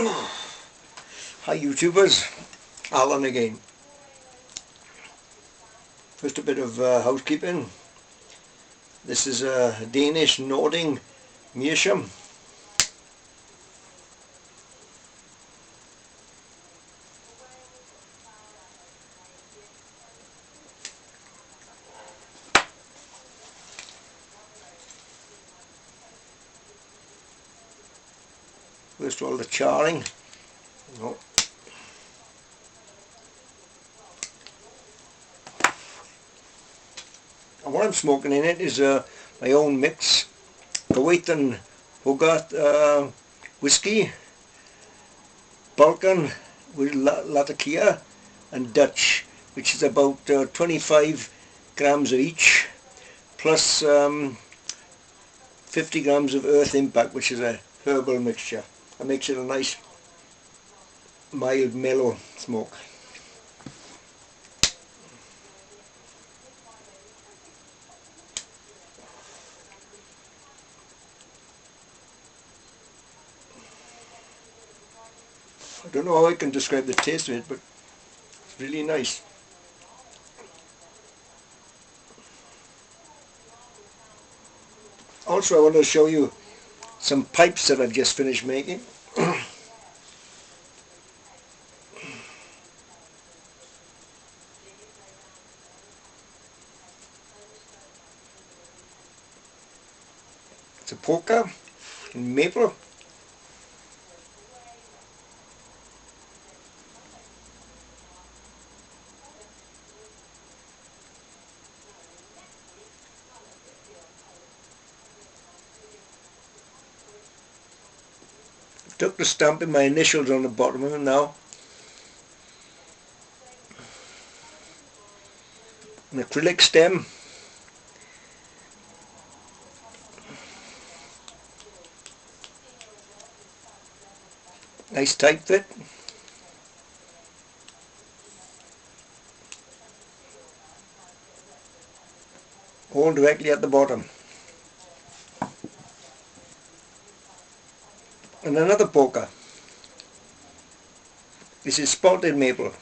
Hi YouTubers, Alan again. First a bit of housekeeping. This is a Danish Nording meerschaum. First of all the charring. No. And what I'm smoking in it is my own mix. Kuwait and Hogarth whiskey, Balkan with Latakia and Dutch, which is about 25 grams of each, plus 50 grams of Earth Impact, which is a herbal mixture. That makes it a nice mild mellow smoke. I don't know how I can describe the taste of it, but it's really nice. Also, I want to show you some pipes that I've just finished making. It's a polka in maple. I've took the stamp and my initials on the bottom of it now. An acrylic stem. Nice tight fit. All directly at the bottom. And another polka. This is spotted maple.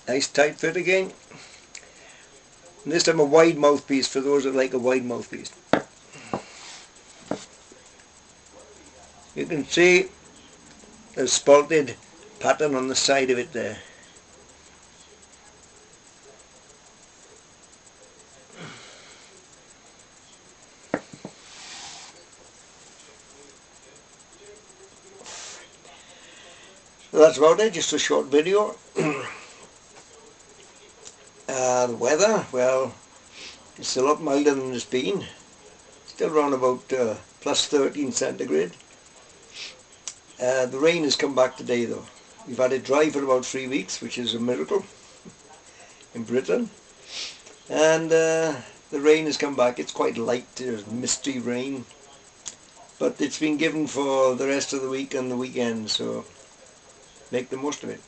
Nice tight fit again. And this time a wide mouthpiece for those that like a wide mouthpiece. You can see the spalted pattern on the side of it there. So that's about it, just a short video. The weather, well, it's a lot milder than it's been. Still around about plus 13 centigrade. The rain has come back today though. We've had it dry for about 3 weeks, which is a miracle in Britain. And the rain has come back. It's quite light, misty rain. But it's been given for the rest of the week and the weekend, so make the most of it.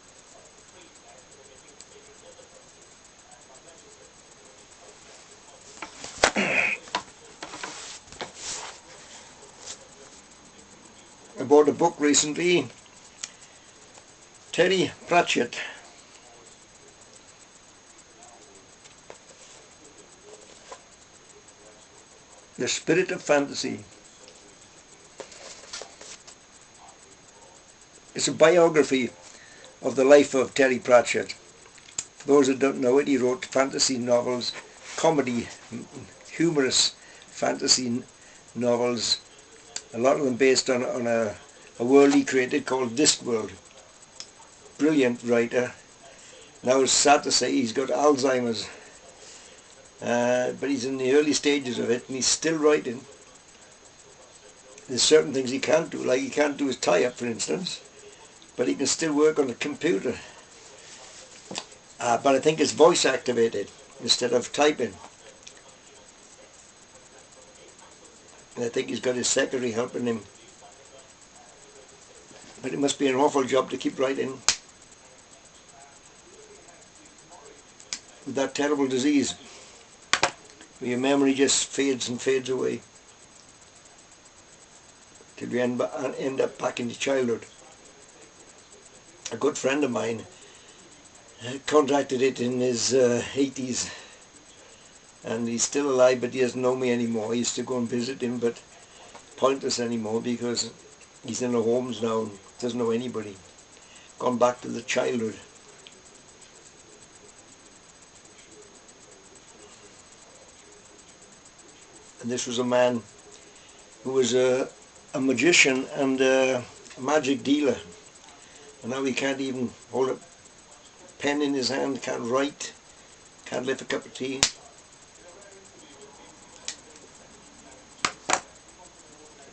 I bought a book recently, Terry Pratchett. The Spirit of Fantasy. It's a biography of the life of Terry Pratchett. For those that don't know it, he wrote fantasy novels, comedy, humorous fantasy novels, a lot of them based on a world he created called Discworld. Brilliant writer. Now it's sad to say he's got Alzheimer's. but he's in the early stages of it and he's still writing. There's certain things he can't do, like he can't do his tie-up, for instance, but he can still work on the computer. But I think it's voice activated instead of typing. And I think he's got his secretary helping him. But it must be an awful job to keep writing with that terrible disease, where your memory just fades and fades away till you end up back in your childhood. A good friend of mine contracted it in his 80s, and he's still alive, but he doesn't know me anymore. I used to go and visit him, but pointless anymore because he's in the homes now and doesn't know anybody. Gone back to the childhood. And this was a man who was a magician and a magic dealer, and now he can't even hold a pen in his hand, can't write, can't lift a cup of tea.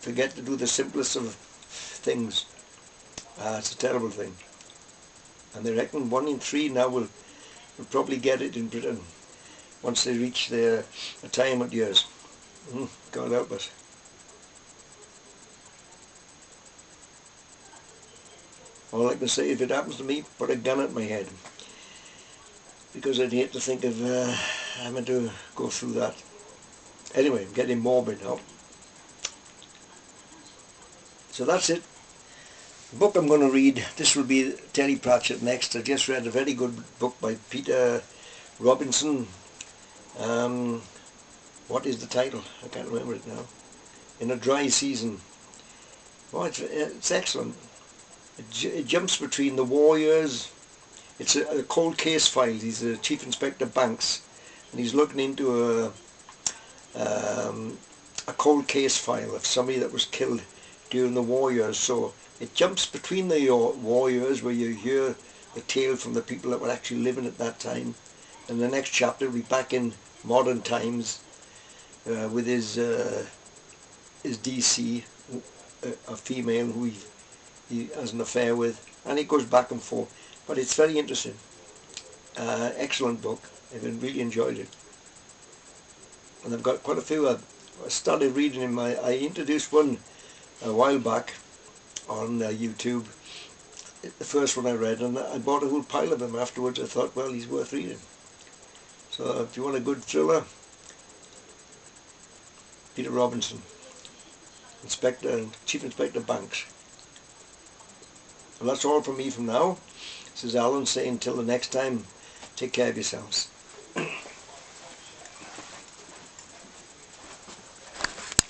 Forget to do the simplest of things. It's a terrible thing. And they reckon 1 in 3 now will probably get it in Britain once they reach their retirement years. God help us. All I can say, if it happens to me, put a gun at my head, because I'd hate to think of having to go through that. Anyway, I'm getting morbid now. So that's it. The book I'm going to read, this will be Terry Pratchett next. I just read a very good book by Peter Robinson. What is the title? I can't remember it now. In a Dry Season. Oh, it's excellent. It jumps between the war years. It's a cold case file. He's a Chief Inspector Banks, and he's looking into a cold case file of somebody that was killed during the war years. So it jumps between the war years, where you hear the tale from the people that were actually living at that time, and the next chapter will be back in modern times with his DC, a female who he has an affair with, and it goes back and forth. But it's very interesting. Excellent book. I've really enjoyed it. And I've got quite a few. I started reading him. I introduced one a while back on YouTube. The first one I read, and I bought a whole pile of them afterwards. I thought, well, he's worth reading. So if you want a good thriller, Peter Robinson, Chief Inspector Banks. Well, that's all from me from now. This is Alan saying, till the next time, take care of yourselves.